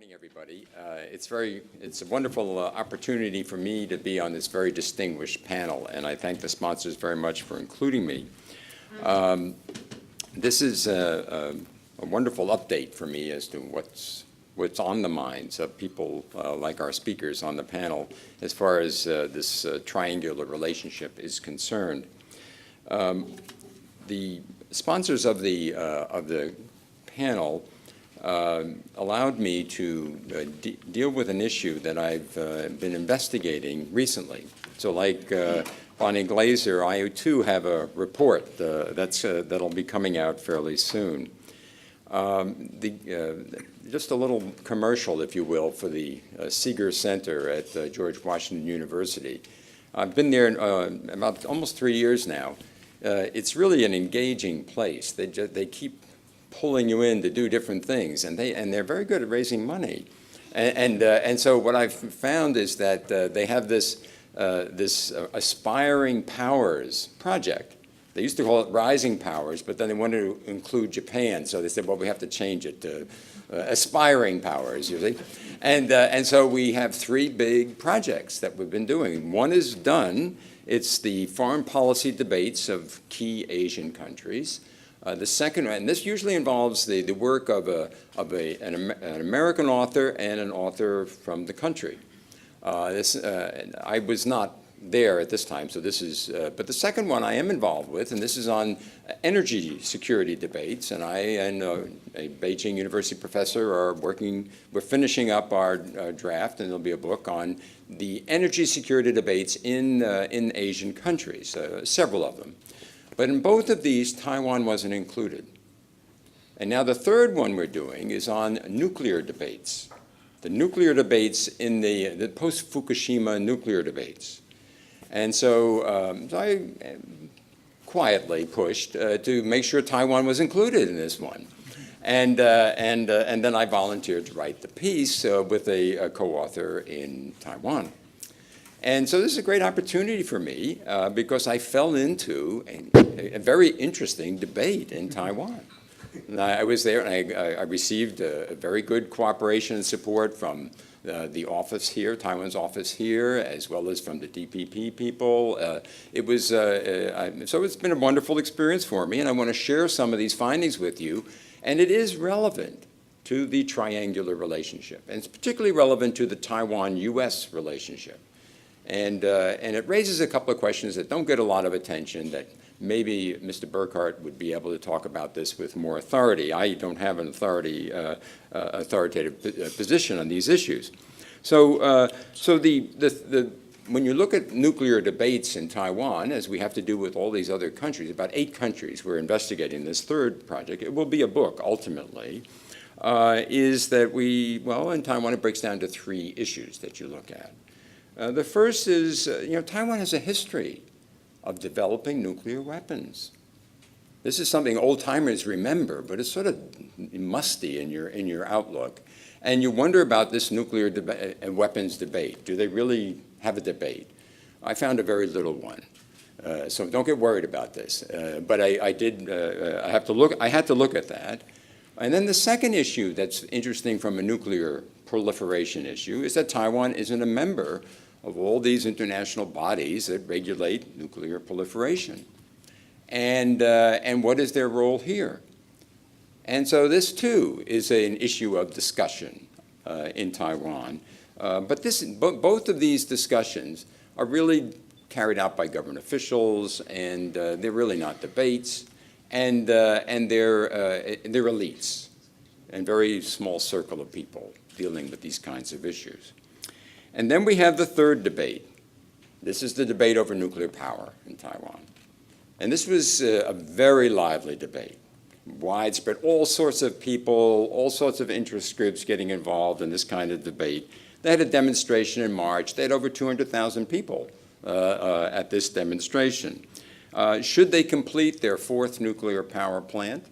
morning, everybody. It's a wonderful opportunity for me to be on this very distinguished panel, and I thank the sponsors very much for including me. This is a wonderful update for me as to what's on the minds of people like our speakers on the panel as far as this triangular relationship is concerned. The sponsors of the panel allowed me to deal with an issue that I've been investigating recently. So like Bonnie Glaser, I too have a report that'll be coming out fairly soon. Just a little commercial, if you will, for the Seeger Center at George Washington University. I've been there about almost 3 years now. It's really an engaging place. They keep pulling you in to do different things, and they're very good at raising money. And so what I've found is that they have this Aspiring Powers project. They used to call it Rising Powers, but then they wanted to include Japan, so they said, well, we have to change it to Aspiring Powers, you see. And so we have 3 big projects that we've been doing. One is done. It's the foreign policy debates of key Asian countries. The second, and this usually involves the work of an American author and an author from the country. I was not there at this time, so this is, but the second one I am involved with, and this is on energy security debates, and I and a Beijing University professor are working, we're finishing up our draft, and there'll be a book on the energy security debates in Asian countries, several of them. But in both of these, Taiwan wasn't included. And now the third one we're doing is on nuclear debates, the nuclear debates in the post-Fukushima nuclear debates. And so I quietly pushed to make sure Taiwan was included in this one. And then I volunteered to write the piece with a co-author in Taiwan. And so this is a great opportunity for me because I fell into a very interesting debate in Taiwan. And I was there, and I received a very good cooperation and support from the office here, Taiwan's office here, as well as from the DPP people. So it's been a wonderful experience for me, and I want to share some of these findings with you. And it is relevant to the triangular relationship, and it's particularly relevant to the Taiwan-U.S. relationship. And it raises a couple of questions that don't get a lot of attention that maybe Mr. Burkhart would be able to talk about this with more authority. I don't have an authoritative position on these issues. So when you look at nuclear debates in Taiwan, as we have to do with all these other countries, about 8 countries we're investigating this third project, it will be a book ultimately, is that in Taiwan it breaks down to 3 issues that you look at. The first is, Taiwan has a history of developing nuclear weapons. This is something old-timers remember, but it's sort of musty in your outlook. And you wonder about this nuclear weapons debate. Do they really have a debate? I found a very little one. So don't get worried about this. But I had to look at that. And then the second issue that's interesting from a nuclear proliferation issue is that Taiwan isn't a member of all these international bodies that regulate nuclear proliferation. And what is their role here? And so this, too, is an issue of discussion in Taiwan. But both of these discussions are really carried out by government officials, and they're really not debates, and they're elites, and very small circle of people dealing with these kinds of issues. And then we have the third debate. This is the debate over nuclear power in Taiwan. And this was a very lively debate, widespread, all sorts of people, all sorts of interest groups getting involved in this kind of debate. They had a demonstration in March. They had over 200,000 people at this demonstration. Should they complete their 4th nuclear power plant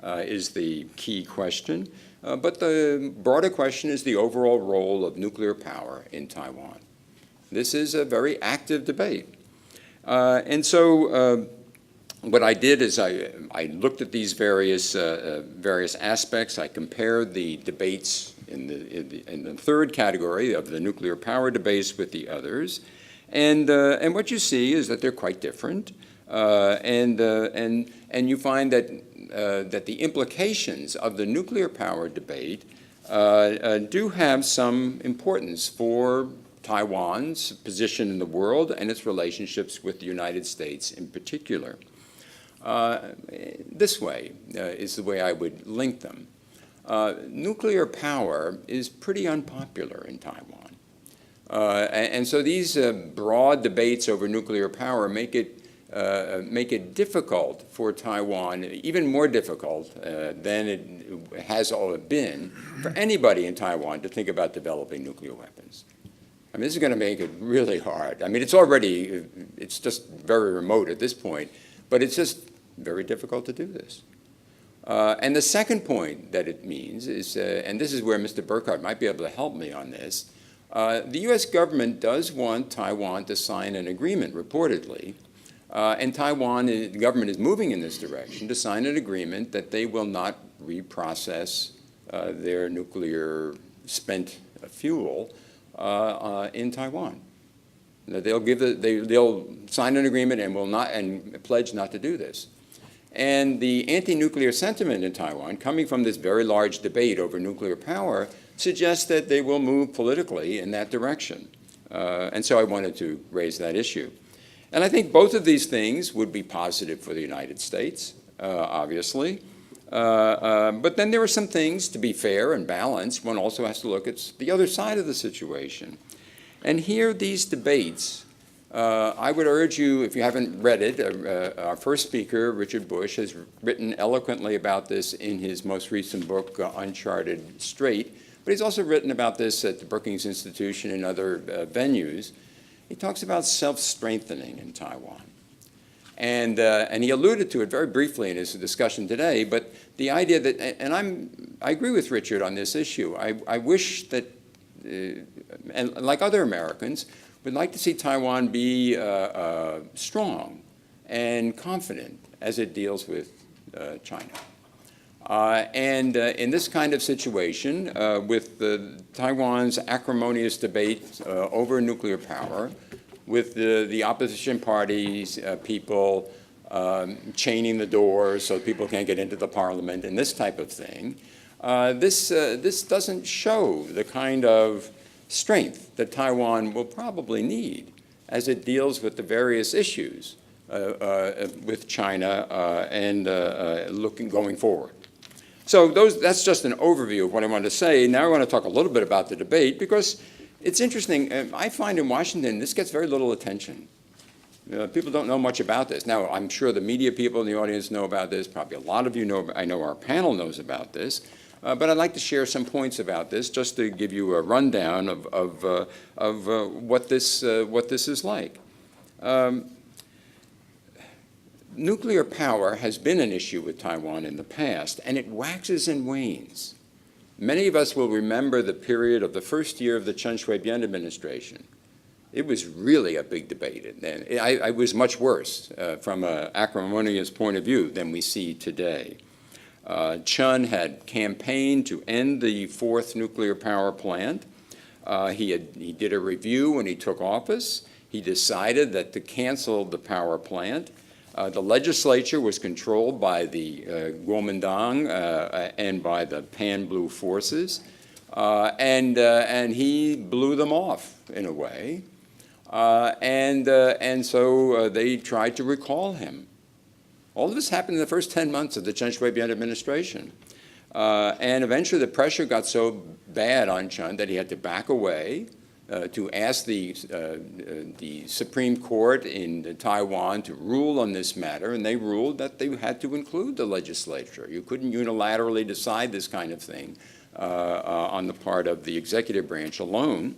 is the key question. But the broader question is the overall role of nuclear power in Taiwan. This is a very active debate. And so what I did is I looked at these various aspects. I compared the debates in the third category of the nuclear power debates with the others. And what you see is that they're quite different. And you find that the implications of the nuclear power debate do have some importance for Taiwan's position in the world and its relationships with the United States in particular. This way is the way I would link them. Nuclear power is pretty unpopular in Taiwan. And so these broad debates over nuclear power make it difficult for Taiwan, even more difficult than it has all been for anybody in Taiwan to think about developing nuclear weapons. I mean, this is going to make it really hard. I mean, it's just very remote at this point, but it's just very difficult to do this. And the second point that it means is, and this is where Mr. Burkhardt might be able to help me on this, the U.S. government does want Taiwan to sign an agreement, reportedly, and the government is moving in this direction to sign an agreement that they will not reprocess their nuclear spent fuel in Taiwan. They'll sign an agreement and will not and pledge not to do this. And the anti-nuclear sentiment in Taiwan, coming from this very large debate over nuclear power, suggests that they will move politically in that direction. And so I wanted to raise that issue. And I think both of these things would be positive for the United States, obviously. But then there are some things, to be fair and balanced, one also has to look at the other side of the situation. And here, these debates, I would urge you, if you haven't read it, our first speaker, Richard Bush, has written eloquently about this in his most recent book, Uncharted Strait. But he's also written about this at the Brookings Institution and other venues. He talks about self-strengthening in Taiwan. And he alluded to it very briefly in his discussion today, but the idea that, and I agree with Richard on this issue. I wish that, and like other Americans, would like to see Taiwan be strong and confident as it deals with China. And in this kind of situation, with Taiwan's acrimonious debate over nuclear power, with the opposition parties, people chaining the doors so people can't get into the parliament and this type of thing, this doesn't show the kind of strength that Taiwan will probably need as it deals with the various issues with China and going forward. So that's just an overview of what I wanted to say. Now I want to talk a little bit about the debate because it's interesting. I find in Washington this gets very little attention. People don't know much about this. Now, I'm sure the media people in the audience know about this. Probably a lot of you know. I know our panel knows about this. But I'd like to share some points about this just to give you a rundown of what this is like. Nuclear power has been an issue with Taiwan in the past, and it waxes and wanes. Many of us will remember the period of the first year of the Chen Shui-bian administration. It was really a big debate, and it was much worse from an acrimonious point of view than we see today. Chen had campaigned to end the fourth nuclear power plant. He did a review when he took office. He decided that to cancel the power plant. The legislature was controlled by the Kuomintang and by the Pan-Blue forces, and he blew them off in a way. And so they tried to recall him. All of this happened in the first 10 months of the Chen Shui-bian administration. And eventually the pressure got so bad on Chen that he had to back away to ask the Supreme Court in Taiwan to rule on this matter, and they ruled that they had to include the legislature. You couldn't unilaterally decide this kind of thing on the part of the executive branch alone.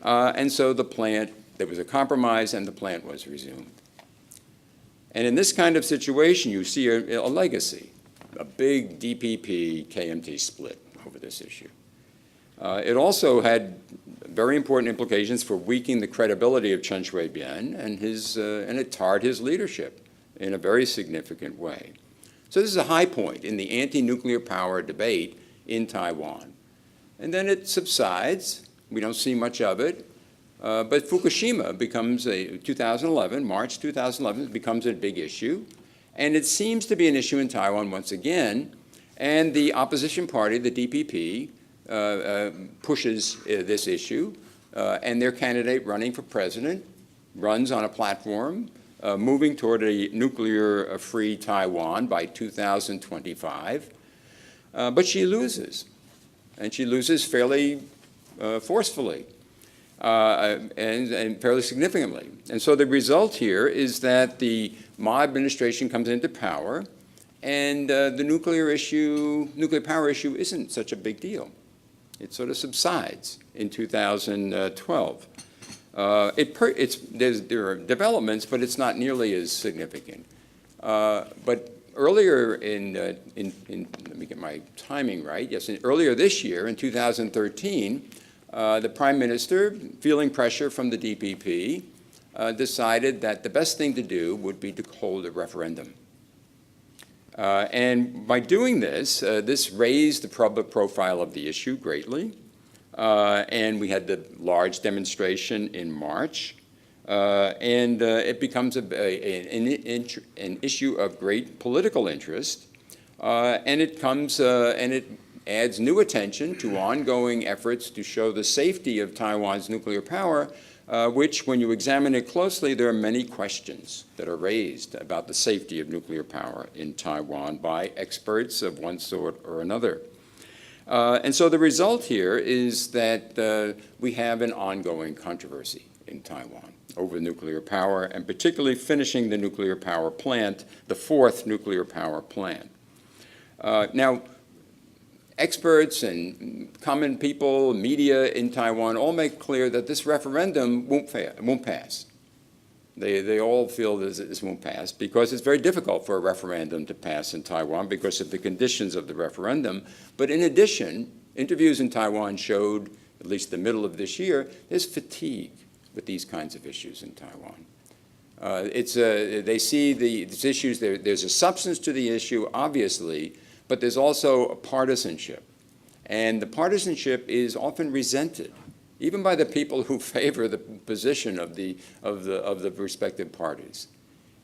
And so there was a compromise and the plant was resumed. And in this kind of situation, you see a legacy, a big DPP-KMT split over this issue. It also had very important implications for weakening the credibility of Chen Shui-bian, and it tarred his leadership in a very significant way. So this is a high point in the anti-nuclear power debate in Taiwan. and then it subsides. We don't see much of it. But Fukushima becomes 2011, March 2011, becomes a big issue. And it seems to be an issue in Taiwan once again. And the opposition party, the DPP, pushes this issue. And their candidate running for president runs on a platform moving toward a nuclear-free Taiwan by 2025. But she loses. And she loses fairly forcefully. And fairly significantly. And so the result here is that the Ma administration comes into power, and the nuclear power issue isn't such a big deal. It sort of subsides in 2012. There are developments, but it's not nearly as significant. But earlier let me get my timing right. Yes, earlier this year, in 2013, the Prime Minister, feeling pressure from the DPP, decided that the best thing to do would be to hold a referendum. And by doing this, this raised the public profile of the issue greatly. And we had the large demonstration in March. And it becomes an issue of great political interest. And it adds new attention to ongoing efforts to show the safety of Taiwan's nuclear power, which, when you examine it closely, there are many questions that are raised about the safety of nuclear power in Taiwan by experts of one sort or another. And so the result here is that we have an ongoing controversy in Taiwan over nuclear power, and particularly finishing the nuclear power plant, the fourth nuclear power plant. Now, experts and common people, media in Taiwan all make clear that this referendum won't pass. They all feel that this won't pass because it's very difficult for a referendum to pass in Taiwan because of the conditions of the referendum. But in addition, interviews in Taiwan showed, at least the middle of this year, there's fatigue with these kinds of issues in Taiwan. They see these issues, there's a substance to the issue, obviously, but there's also a partisanship. And the partisanship is often resented, even by the people who favor the position of the respective parties.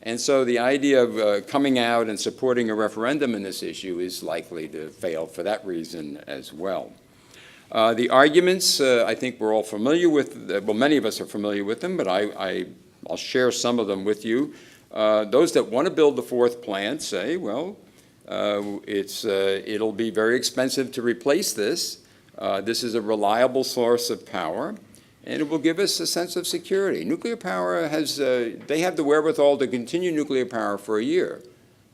And so the idea of coming out and supporting a referendum in this issue is likely to fail for that reason as well. The arguments, I think we're all familiar with, well, many of us are familiar with them, but I'll share some of them with you. Those that want to build the fourth plant say, well, it'll be very expensive to replace this. This is a reliable source of power, and it will give us a sense of security. Nuclear power they have the wherewithal to continue nuclear power for a year.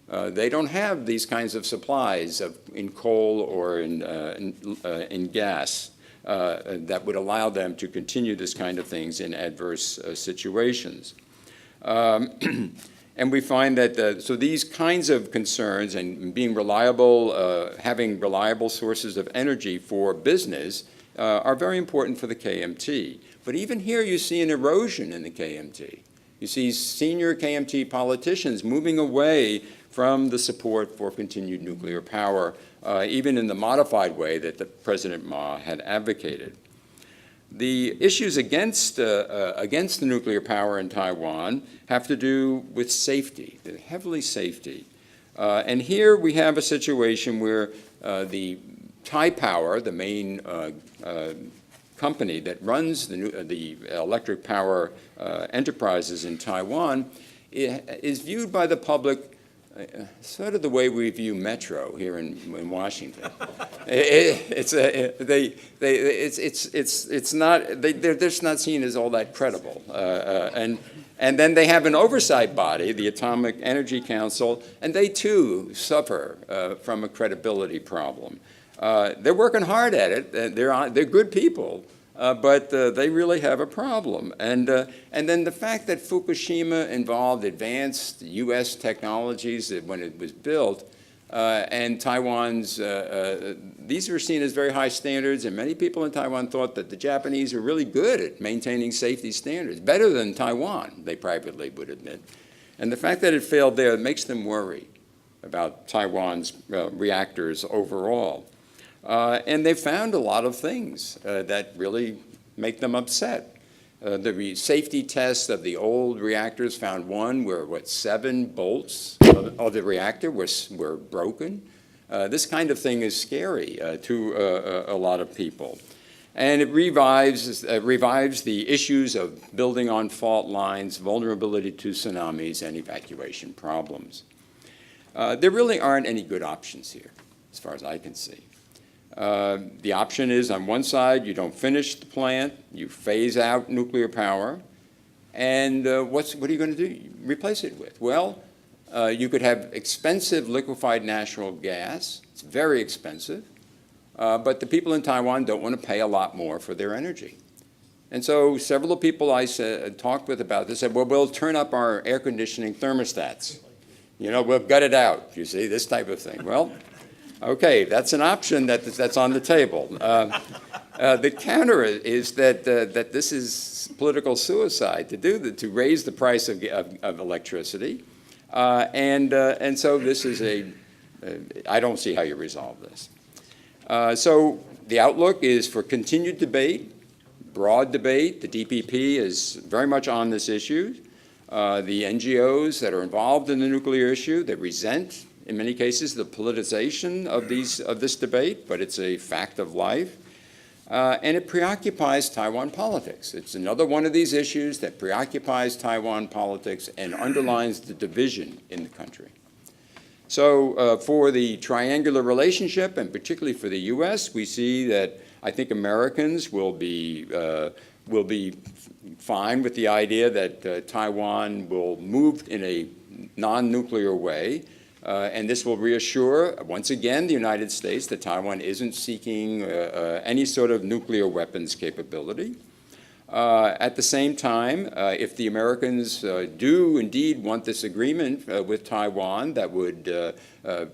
They don't have these kinds of supplies in coal or in gas that would allow them to continue this kind of things in adverse situations. And we find that, so these kinds of concerns and being reliable, having reliable sources of energy for business are very important for the KMT. But even here you see an erosion in the KMT. You see senior KMT politicians moving away from the support for continued nuclear power, even in the modified way that the President Ma had advocated. The issues against the nuclear power in Taiwan have to do with safety, heavily safety. And here we have a situation where the Taipower, the main company that runs the electric power enterprises in Taiwan, is viewed by the public sort of the way we view Metro here in Washington. They're just not seen as all that credible. And then they have an oversight body, the Atomic Energy Council, and they too suffer from a credibility problem. They're working hard at it. They're good people. But they really have a problem. And then the fact that Fukushima involved advanced U.S. technologies when it was built, and Taiwan's, these were seen as very high standards, and many people in Taiwan thought that the Japanese are really good at maintaining safety standards, better than Taiwan, they privately would admit. And the fact that it failed there makes them worry about Taiwan's reactors overall. And they found a lot of things that really make them upset. The safety tests of the old reactors found one where, 7 bolts of the reactor were broken. This kind of thing is scary to a lot of people. And it revives the issues of building on fault lines, vulnerability to tsunamis, and evacuation problems. There really aren't any good options here, as far as I can see. The option is, on one side, you don't finish the plant, you phase out nuclear power, and what are you going to do? Replace it with? Well, you could have expensive liquefied natural gas. It's very expensive, but the people in Taiwan don't want to pay a lot more for their energy. And so several of the people I talked with about this said, well, we'll turn up our air conditioning thermostats. You know, we'll gut it out, you see, this type of thing. Well, okay, that's an option that's on the table. The counter is that this is political suicide to raise the price of electricity, and so this is I don't see how you resolve this. So the outlook is for continued debate, broad debate. The DPP is very much on this issue. The NGOs that are involved in the nuclear issue, they resent, in many cases, the politicization of this debate, but it's a fact of life. And it preoccupies Taiwan politics. It's another one of these issues that preoccupies Taiwan politics and underlines the division in the country. So for the triangular relationship, and particularly for the U.S., we see that I think Americans will be fine with the idea that Taiwan will move in a non-nuclear way. And this will reassure, once again, the United States that Taiwan isn't seeking any sort of nuclear weapons capability. At the same time, if the Americans do indeed want this agreement with Taiwan that would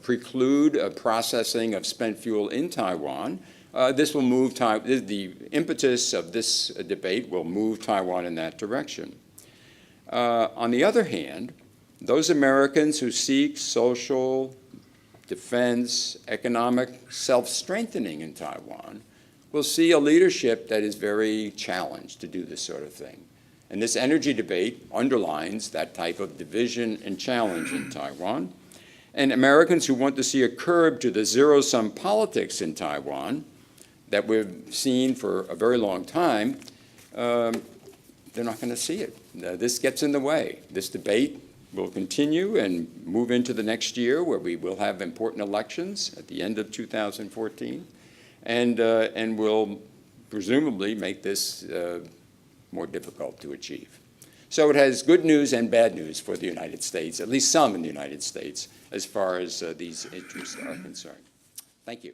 preclude processing of spent fuel in Taiwan, this will move the impetus of this debate will move Taiwan in that direction. On the other hand, those Americans who seek social, defense, economic self-strengthening in Taiwan will see a leadership that is very challenged to do this sort of thing. And this energy debate underlines that type of division and challenge in Taiwan. And Americans who want to see a curb to the zero-sum politics in Taiwan that we've seen for a very long time, they're not going to see it. This gets in the way. This debate will continue and move into the next year, where we will have important elections at the end of 2014, and will presumably make this more difficult to achieve. So it has good news and bad news for the United States, at least some in the United States, as far as these interests are concerned. Thank you.